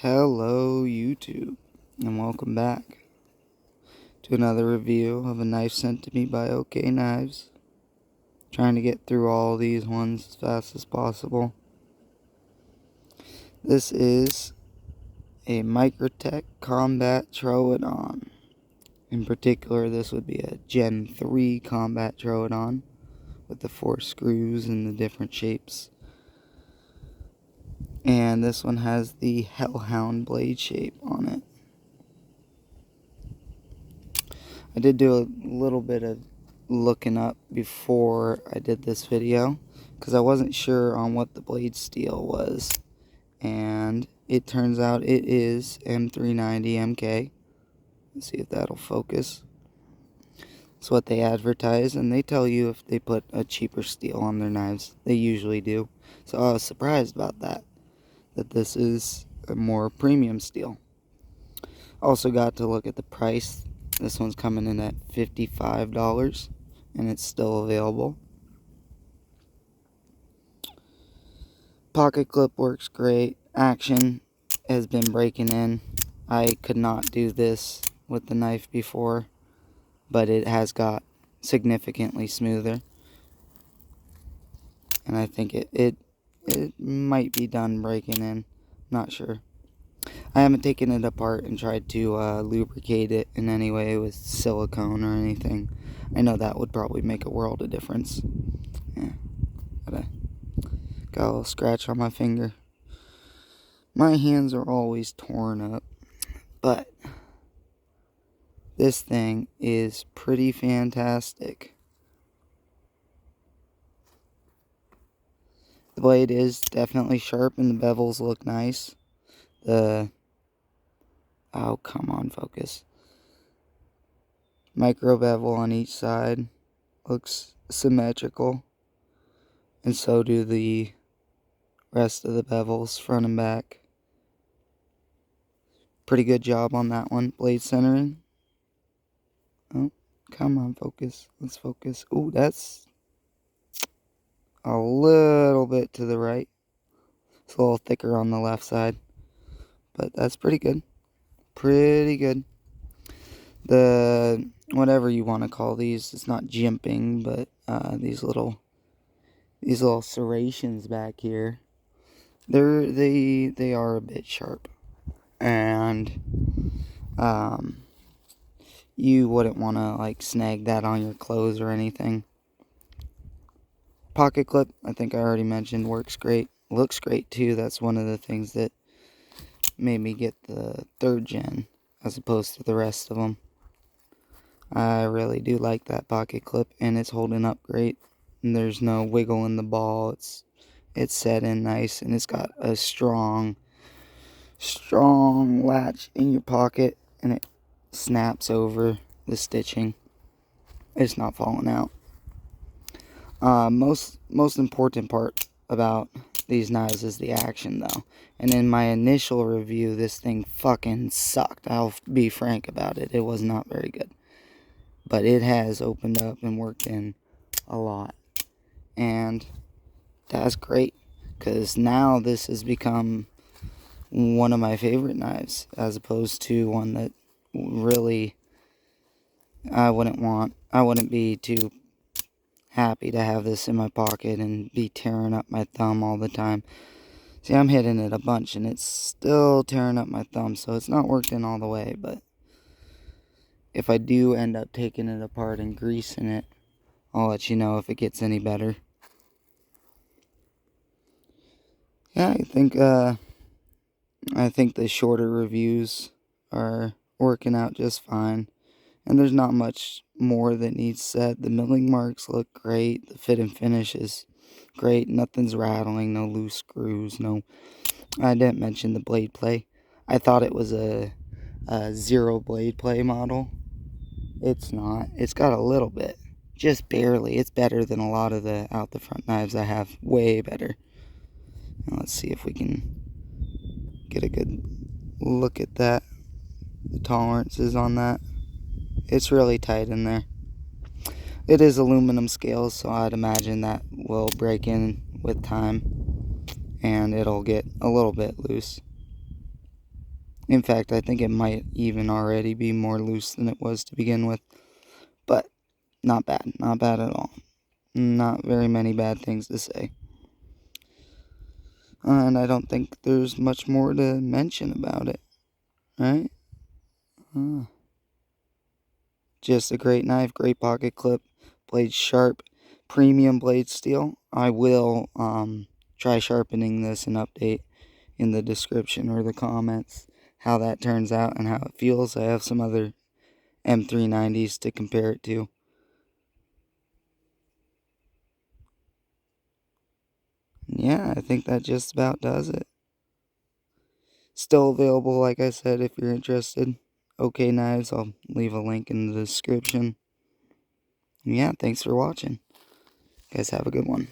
Hello YouTube, and welcome back to another review of a knife sent to me by OK Knives. Trying to get through all these ones as fast as possible. This is a Microtech Combat Troodon. In particular, this would be a Gen 3 Combat Troodon with the 4 screws and the different shapes. And this one has the Hellhound blade shape on it. I did do a little bit of looking up before I did this video because I wasn't sure on what the blade steel was, and it turns out it is M390 MK. Let's see if that'll focus. It's what they advertise, and they tell you if they put a cheaper steel on their knives. They usually do. So I was surprised about that this is a more premium steel. Also got to look at the price. This one's coming in at $55, and it's still available. Pocket clip works great. Action has been breaking in. I could not do this with the knife before, but it has got significantly smoother. And I think it might be done breaking in. Not sure. I haven't taken it apart and tried to lubricate it in any way with silicone or anything. I know that would probably make a world of difference. Yeah, got a little scratch on my finger. My hands are always torn up, but this thing is pretty fantastic. The blade is definitely sharp and the bevels look nice. Oh, come on, focus. Micro bevel on each side looks symmetrical, and so do the rest of the bevels, front and back. Pretty good job on that one. Blade centering. Oh, come on, focus. Let's focus. Ooh, that's a little bit to the right. It's a little thicker on the left side, but that's pretty good. Pretty good. The whatever you want to call these, it's not jimping, but these little serrations back here, they are a bit sharp, and you wouldn't want to like snag that on your clothes or anything. Pocket clip, I think I already mentioned, works great. Looks great too. That's one of the things that made me get the 3rd gen as opposed to the rest of them. I really do like that pocket clip, and it's holding up great. And there's no wiggle in the ball. It's set in nice, and it's got a strong latch in your pocket, and it snaps over the stitching. It's not falling out. Most important part about these knives is the action, though. And in my initial review, this thing fucking sucked. I'll be frank about it. It was not very good. But it has opened up and worked in a lot. And that's great, because now this has become one of my favorite knives, as opposed to one that really I wouldn't be too happy to have this in my pocket and be tearing up my thumb all the time. See, I'm hitting it a bunch and it's still tearing up my thumb, so it's not worked in all the way, but if I do end up taking it apart and greasing it, I'll let you know if it gets any better. Yeah, I think the shorter reviews are working out just fine. And there's not much more that needs said. The milling marks look great. The fit and finish is great. Nothing's rattling. No loose screws. I didn't mention the blade play. I thought it was a 0 blade play model. It's not. It's got a little bit. Just barely. It's better than a lot of the out the front knives I have. Way better. Now let's see if we can get a good look at that. The tolerances on that. It's really tight in there. It is aluminum scales, so I'd imagine that will break in with time, and it'll get a little bit loose. In fact, I think it might even already be more loose than it was to begin with. But not bad. Not bad at all. Not very many bad things to say. And I don't think there's much more to mention about it. Right? Just a great knife, great pocket clip, blade sharp, premium blade steel. I will try sharpening this and update in the description or the comments how that turns out and how it feels. I have some other M390s to compare it to. Yeah, I think that just about does it. Still available, like I said, if you're interested. OK Knives, I'll leave a link in the description. Yeah, thanks for watching. You guys have a good one.